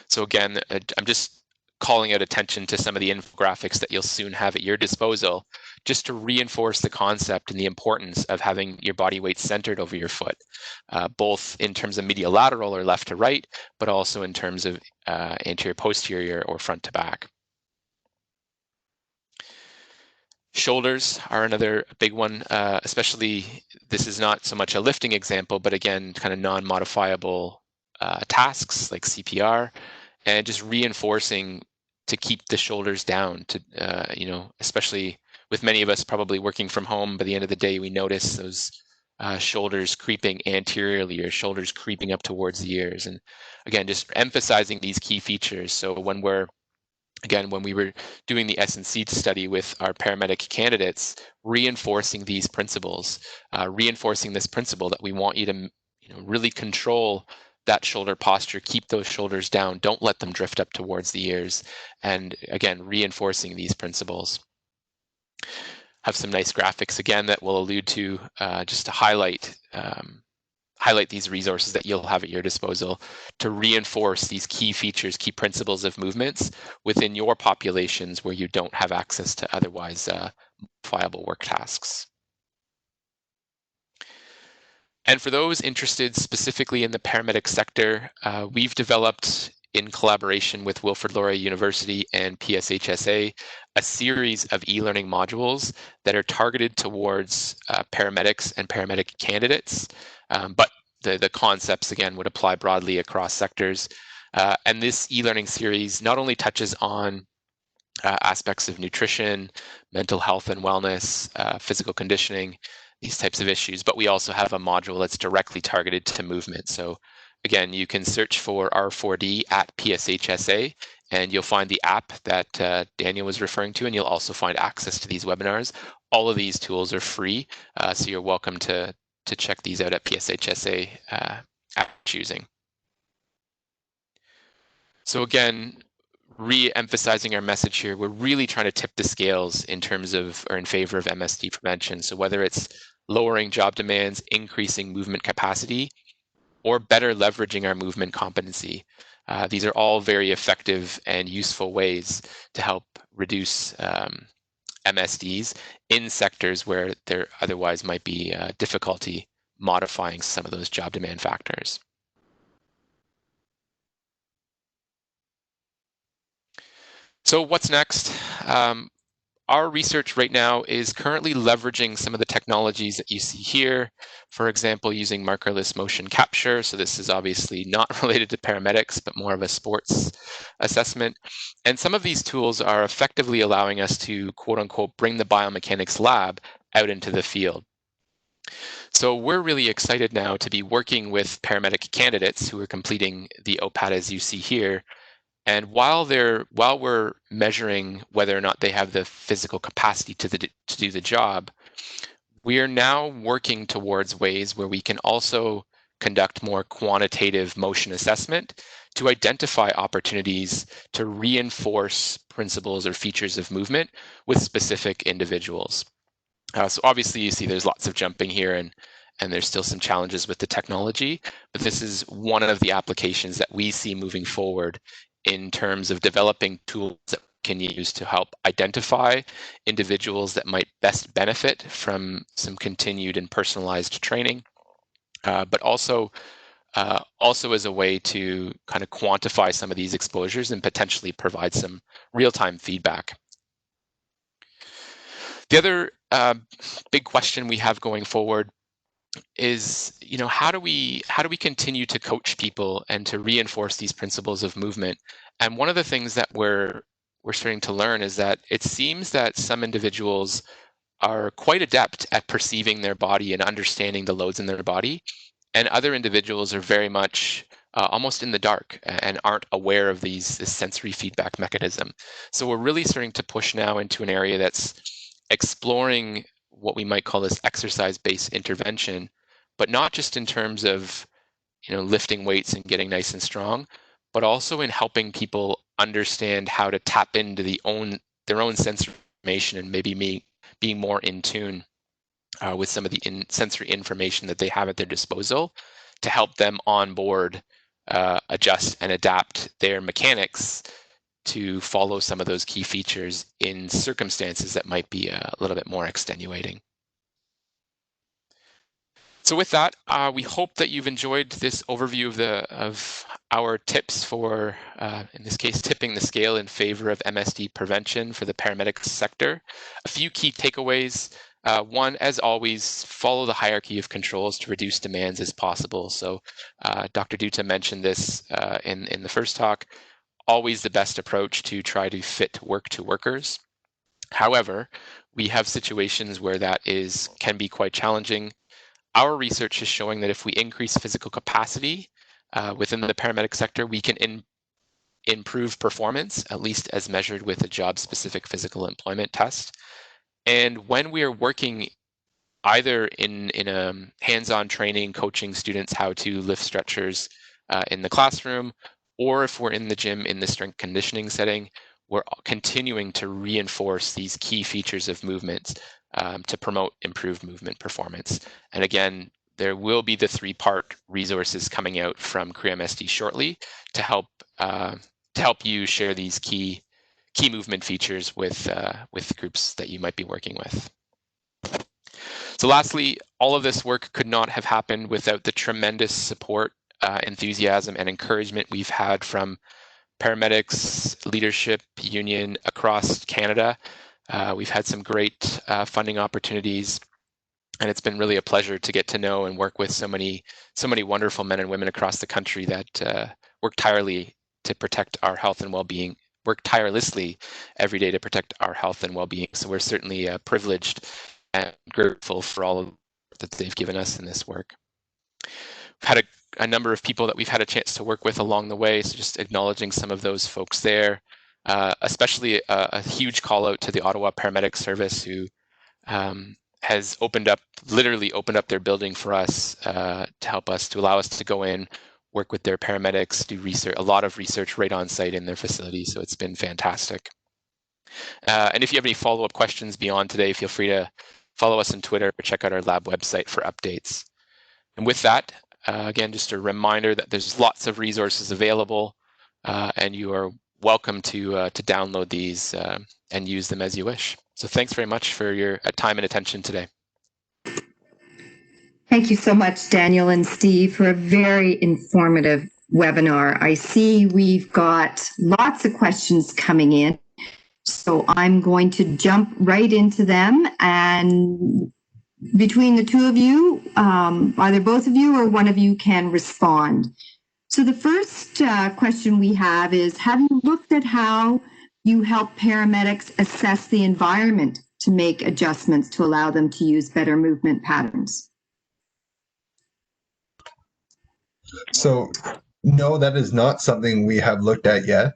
So again, I'm just calling out attention to some of the infographics that you'll soon have at your disposal, just to reinforce the concept and the importance of having your body weight centered over your foot, both in terms of medial lateral or left to right, but also in terms of anterior posterior or front to back. Shoulders are another big one, especially this is not so much a lifting example, but again, kind of non-modifiable tasks like CPR, and just reinforcing to keep the shoulders down, to especially with many of us probably working from home. By the end of the day, we notice those shoulders creeping anteriorly or shoulders creeping up towards the ears. And again, just emphasizing these key features. So when we were doing the S&C study with our paramedic candidates, reinforcing these principles, reinforcing this principle that we want you to really control that shoulder posture, keep those shoulders down, don't let them drift up towards the ears, and again, reinforcing these principles. Have some nice graphics again that we'll allude to just to highlight these resources that you'll have at your disposal to reinforce these key features, key principles of movements within your populations where you don't have access to otherwise viable work tasks. And for those interested specifically in the paramedic sector, we've developed, in collaboration with Wilfrid Laurier University and PSHSA, a series of e-learning modules that are targeted towards paramedics and paramedic candidates, but the concepts, again, would apply broadly across sectors. And this e-learning series not only touches on aspects of nutrition, mental health and wellness, physical conditioning, these types of issues, but we also have a module that's directly targeted to movement. So again, you can search for R4D at PSHSA, and you'll find the app that Daniel was referring to, and you'll also find access to these webinars. All of these tools are free, so you're welcome to check these out at PSHSA at choosing. So again, re-emphasizing our message here, we're really trying to tip the scales in terms of, or in favor of MSD prevention. So whether it's lowering job demands, increasing movement capacity, or better leveraging our movement competency, these are all very effective and useful ways to help reduce MSDs in sectors where there otherwise might be difficulty modifying some of those job demand factors. So what's next? Our research right now is currently leveraging some of the technologies that you see here, for example, using markerless motion capture. So this is obviously not related to paramedics, but more of a sports assessment. And some of these tools are effectively allowing us to, quote unquote, bring the biomechanics lab out into the field. So we're really excited now to be working with paramedic candidates who are completing the OPAT as you see here. And while we're measuring whether or not they have the physical capacity to do the job, we are now working towards ways where we can also conduct more quantitative motion assessment to identify opportunities to reinforce principles or features of movement with specific individuals. So obviously you see there's lots of jumping here and there's still some challenges with the technology, but this is one of the applications that we see moving forward in terms of developing tools that we can use to help identify individuals that might best benefit from some continued and personalized training, but also as a way to kind of quantify some of these exposures and potentially provide some real-time feedback. The other big question we have going forward is, how do we continue to coach people and to reinforce these principles of movement? And one of the things that we're starting to learn is that it seems that some individuals are quite adept at perceiving their body and understanding the loads in their body, and other individuals are very much almost in the dark and aren't aware of this sensory feedback mechanism. So we're really starting to push now into an area that's exploring what we might call this exercise-based intervention, but not just in terms of lifting weights and getting nice and strong, but also in helping people understand how to tap into their own sensory information and maybe being more in tune with some of the sensory information that they have at their disposal to help them on board adjust and adapt their mechanics to follow some of those key features in circumstances that might be a little bit more extenuating. So with that, we hope that you've enjoyed this overview of our tips for, in this case, tipping the scale in favor of MSD prevention for the paramedics sector. A few key takeaways. One, as always, follow the hierarchy of controls to reduce demands as possible. So Dr. Dutta mentioned this in the first talk. Always the best approach to try to fit work to workers. However, we have situations where that can be quite challenging. Our research is showing that if we increase physical capacity within the paramedic sector, we can improve performance, at least as measured with a job-specific physical employment test. And when we are working either in a hands-on training, coaching students how to lift stretchers in the classroom, or if we're in the gym in the strength conditioning setting, we're continuing to reinforce these key features of movement to promote improved movement performance. And again, there will be the 3-part resources coming out from CREMSD shortly to help you share these key movement features with groups that you might be working with. So lastly, all of this work could not have happened without the tremendous support, enthusiasm, and encouragement we've had from paramedics leadership union across Canada. We've had some great funding opportunities, and it's been really a pleasure to get to know and work with so many wonderful men and women across the country that work tirelessly to protect our health and well-being. Work tirelessly every day to protect our health and well-being. So we're certainly privileged and grateful for all that they've given us in this work. We've had a number of people that we've had a chance to work with along the way, so just acknowledging some of those folks there. Especially a huge call out to the Ottawa Paramedic Service, who has literally opened up their building for us to allow us to go in, work with their paramedics, do research, a lot of research right on site in their facility. So it's been fantastic. And if you have any follow-up questions beyond today, feel free to follow us on Twitter or check out our lab website for updates. And with that, again, just a reminder that there's lots of resources available, and you are welcome to download these and use them as you wish. So thanks very much for your time and attention today. Thank you so much, Daniel and Steve, for a very informative webinar. I see we've got lots of questions coming in, so I'm going to jump right into them. And between the two of you, either both of you or one of you can respond. So the first question we have is, have you looked at how you help paramedics assess the environment to make adjustments to allow them to use better movement patterns? So, no, that is not something we have looked at yet.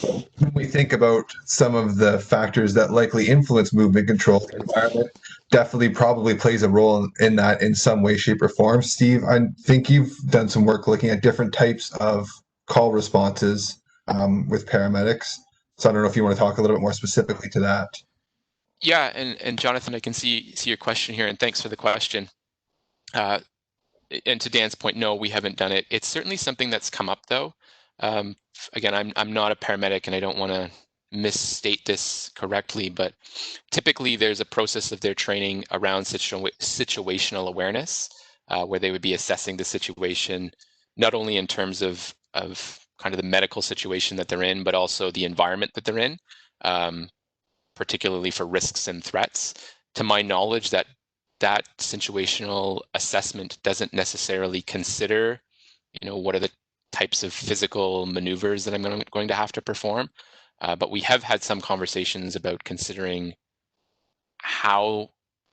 When we think about some of the factors that likely influence movement control, the environment definitely probably plays a role in that in some way, shape, or form. Steve, I think you've done some work looking at different types of call responses with paramedics. So I don't know if you want to talk a little bit more specifically to that. Yeah, and Jonathan, I can see your question here, and thanks for the question. And to Dan's point, no, we haven't done it. It's certainly something that's come up, though. Again, I'm not a paramedic, and I don't want to misstate this correctly, but typically there's a process of their training around situational awareness, where they would be assessing the situation, not only in terms of kind of the medical situation that they're in, but also the environment that they're in. particularly for risks and threats. To my knowledge, that situational assessment doesn't necessarily consider, what are the types of physical maneuvers that I'm going to have to perform. But we have had some conversations about considering how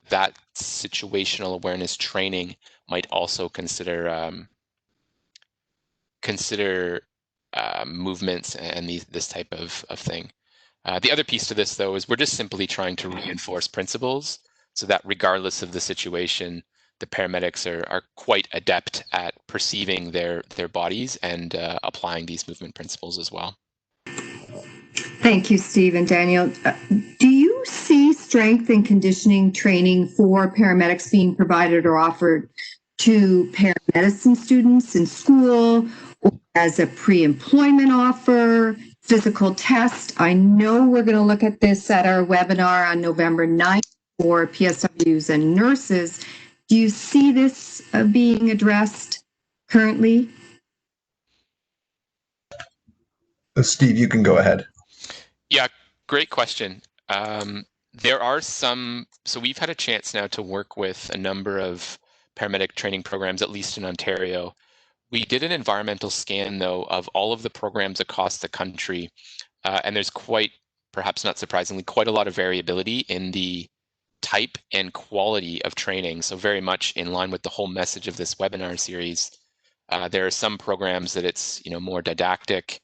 that situational awareness training might also consider movements and this type of thing. The other piece to this, though, is we're just simply trying to reinforce principles so that regardless of the situation, the paramedics are quite adept at perceiving their bodies and applying these movement principles as well. Thank you, Steve and Daniel. Do you see strength and conditioning training for paramedics being provided or offered to paramedicine students in school, or as a pre-employment offer, physical test? I know we're going to look at this at our webinar on November 9th for PSWs and nurses. Do you see this being addressed currently? Steve, you can go ahead. Yeah, great question. There are some, so we've had a chance now to work with a number of paramedic training programs, at least in Ontario. We did an environmental scan, though, of all of the programs across the country, and there's quite, perhaps not surprisingly, quite a lot of variability in the type and quality of training. So very much in line with the whole message of this webinar series. There are some programs that it's more didactic,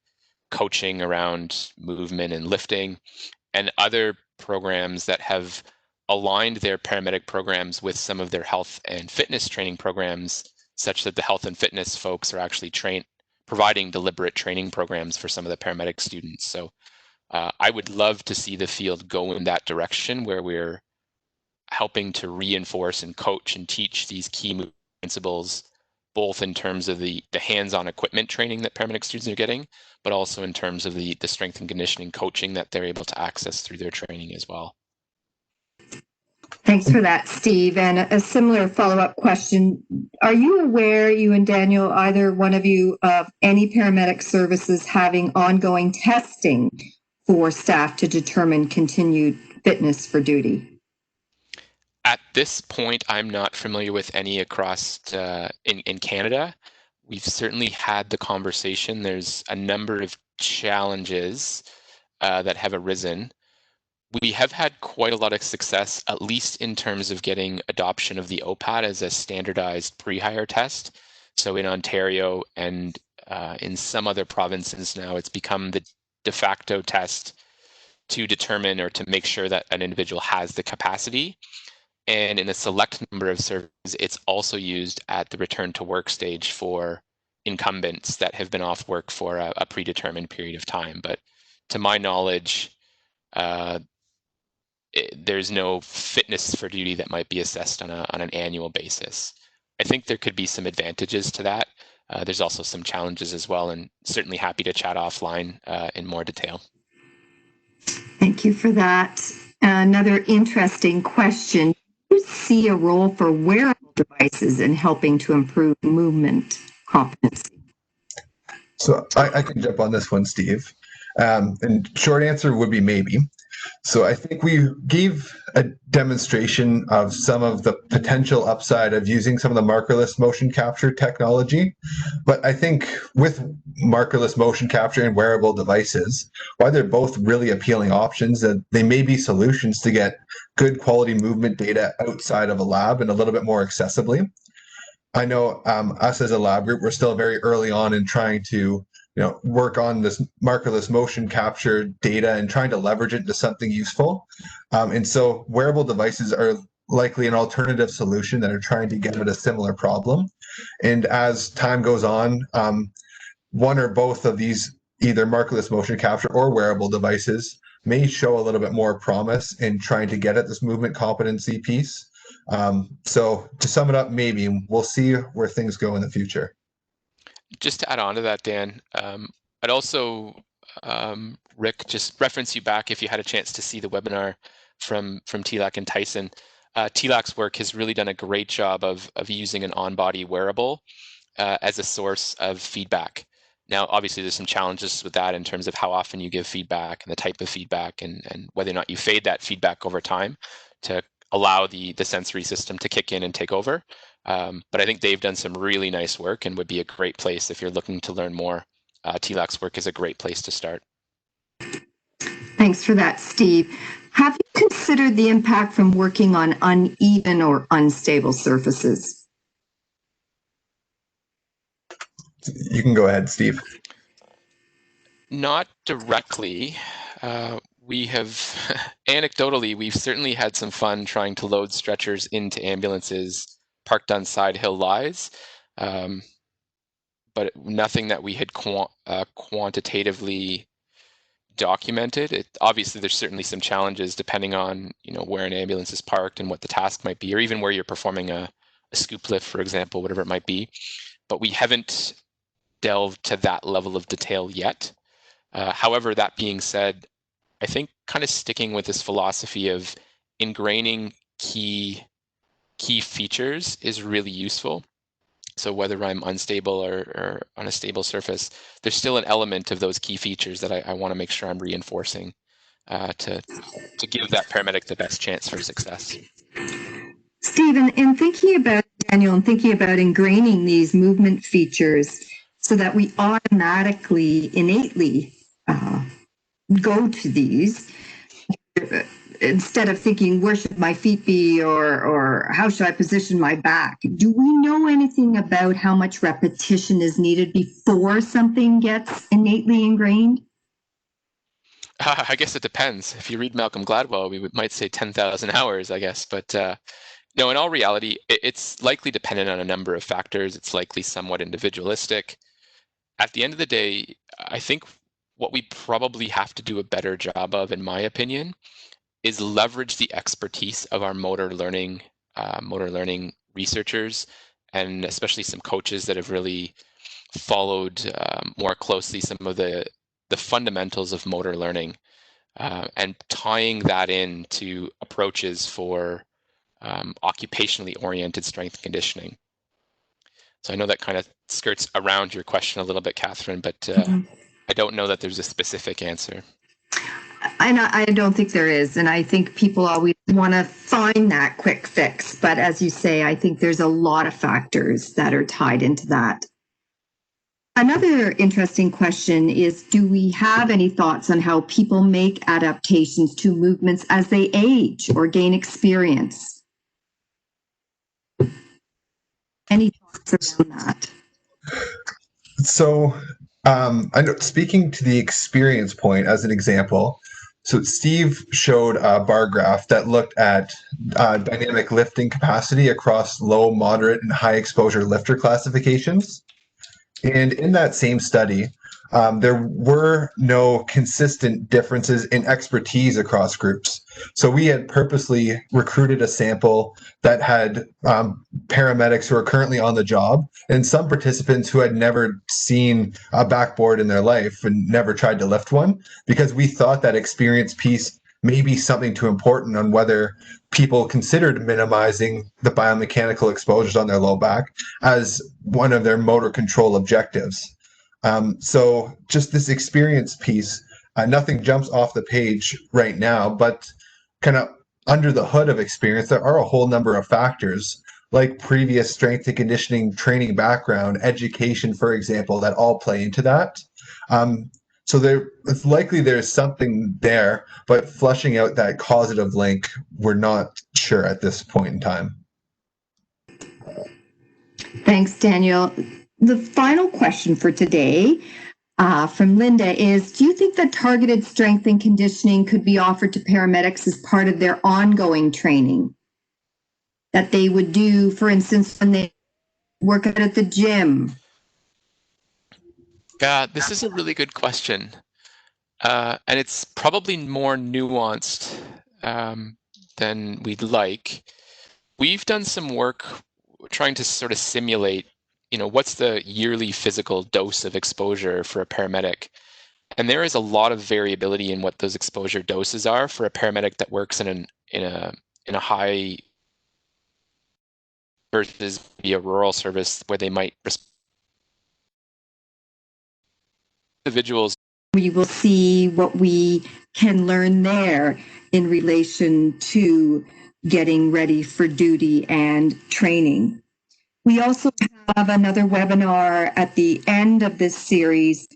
coaching around movement and lifting, and other programs that have aligned their paramedic programs with some of their health and fitness training programs, such that the health and fitness folks are actually providing deliberate training programs for some of the paramedic students. So I would love to see the field go in that direction, where we're helping to reinforce and coach and teach these key principles, both in terms of the hands-on equipment training that paramedic students are getting, but also in terms of the strength and conditioning coaching that they're able to access through their training as well. Thanks for that, Steve. And a similar follow-up question. Are you aware, you and Daniel, either one of you, of any paramedic services having ongoing testing for staff to determine continued fitness for duty? At this point, I'm not familiar with any across in Canada. We've certainly had the conversation. There's a number of challenges that have arisen. We have had quite a lot of success, at least in terms of getting adoption of the OPAT as a standardized pre-hire test. So in Ontario and in some other provinces now, it's become the de facto test to determine or to make sure that an individual has the capacity. And in a select number of services, it's also used at the return to work stage for incumbents that have been off work for a predetermined period of time. But to my knowledge, there's no fitness for duty that might be assessed on an annual basis. I think there could be some advantages to that. There's also some challenges as well, and certainly happy to chat offline in more detail. Thank you for that. Another interesting question. Do you see a role for wearable devices in helping to improve movement competency? So I can jump on this one, Steve. And short answer would be maybe. So I think we gave a demonstration of some of the potential upside of using some of the markerless motion capture technology. But I think with markerless motion capture and wearable devices, while they're both really appealing options, that they may be solutions to get good quality movement data outside of a lab and a little bit more accessibly. I know us as a lab group, we're still very early on in trying to work on this markerless motion capture data and trying to leverage it into something useful. And so wearable devices are likely an alternative solution that are trying to get at a similar problem. And as time goes on, one or both of these, either markerless motion capture or wearable devices, may show a little bit more promise in trying to get at this movement competency piece. So to sum it up, maybe we'll see where things go in the future. Just to add on to that, Dan, I'd also, Rick, just reference you back if you had a chance to see the webinar from TLock and Tyson. TLock's work has really done a great job of using an on-body wearable as a source of feedback. Now, obviously, there's some challenges with that in terms of how often you give feedback and the type of feedback, and whether or not you fade that feedback over time to allow the sensory system to kick in and take over. But I think they've done some really nice work and would be a great place if you're looking to learn more. TLock's work is a great place to start. Thanks for that, Steve. Have you considered the impact from working on uneven or unstable surfaces? You can go ahead, Steve. Not directly. We have, anecdotally, we've certainly had some fun trying to load stretchers into ambulances parked on side hill lies, but nothing that we had quantitatively documented. Obviously, there's certainly some challenges depending on where an ambulance is parked and what the task might be, or even where you're performing a scoop lift, for example, whatever it might be. But we haven't delved to that level of detail yet. However, that being said, I think kind of sticking with this philosophy of ingraining key features is really useful. So whether I'm unstable or on a stable surface, there's still an element of those key features that I want to make sure I'm reinforcing to give that paramedic the best chance for success. Steve, in thinking about, Daniel, and thinking about ingraining these movement features so that we automatically, innately go to these, instead of thinking, where should my feet be, or how should I position my back? Do we know anything about how much repetition is needed before something gets innately ingrained? I guess it depends. If you read Malcolm Gladwell, we might say 10,000 hours, I guess. But no, in all reality, it's likely dependent on a number of factors. It's likely somewhat individualistic. At the end of the day, I think what we probably have to do a better job of, in my opinion, is leverage the expertise of our motor learning researchers, and especially some coaches that have really followed more closely some of the fundamentals of motor learning, and tying that into approaches for occupationally oriented strength conditioning. So I know that kind of skirts around your question a little bit, Catherine, but I don't know that there's a specific answer. And I don't think there is. And I think people always want to find that quick fix. But as you say, I think there's a lot of factors that are tied into that. Another interesting question is, do we have any thoughts on how people make adaptations to movements as they age or gain experience? Any thoughts around that? So, I know, speaking to the experience point as an example, so Steve showed a bar graph that looked at dynamic lifting capacity across low, moderate, and high exposure lifter classifications. And in that same study, there were no consistent differences in expertise across groups. So we had purposely recruited a sample that had paramedics who are currently on the job and some participants who had never seen a backboard in their life and never tried to lift one, because we thought that experience piece may be something too important on whether people considered minimizing the biomechanical exposures on their low back as one of their motor control objectives. So just this experience piece, nothing jumps off the page right now, but kind of under the hood of experience, there are a whole number of factors like previous strength and conditioning training background, education, for example, that all play into that. So it's likely there's something there, but flushing out that causative link, we're not sure at this point in time. Thanks, Daniel. The final question for today from Linda is, do you think that targeted strength and conditioning could be offered to paramedics as part of their ongoing training that they would do, for instance, when they work out at the gym? Yeah, this is a really good question. And it's probably more nuanced than we'd like. We've done some work trying to sort of simulate, what's the yearly physical dose of exposure for a paramedic. And there is a lot of variability in what those exposure doses are for a paramedic that works in a high versus a rural service where they might individuals. We will see what we can learn there in relation to getting ready for duty and training. We also have another webinar at the end of this series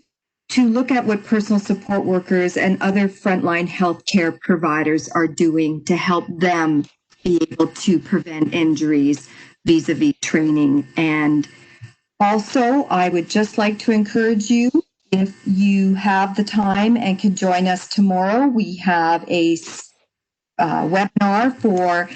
to look at what personal support workers and other frontline healthcare providers are doing to help them be able to prevent injuries vis-a-vis training. And also, I would just like to encourage you, if you have the time and can join us tomorrow, we have a webinar for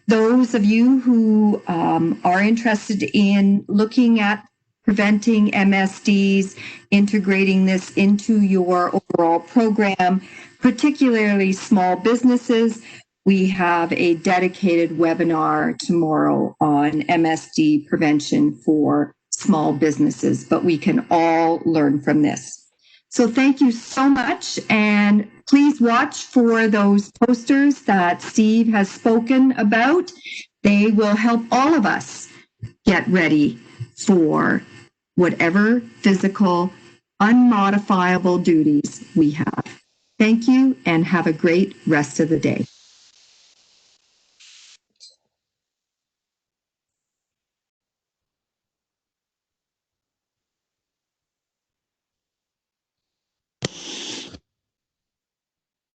those of you who are interested in looking at preventing MSDs, integrating this into your overall program, particularly small businesses. We have a dedicated webinar tomorrow on MSD prevention for small businesses, but we can all learn from this. So thank you so much, and please watch for those posters that Steve has spoken about. They will help all of us get ready for whatever physical, unmodifiable duties we have. Thank you, and have a great rest of the day.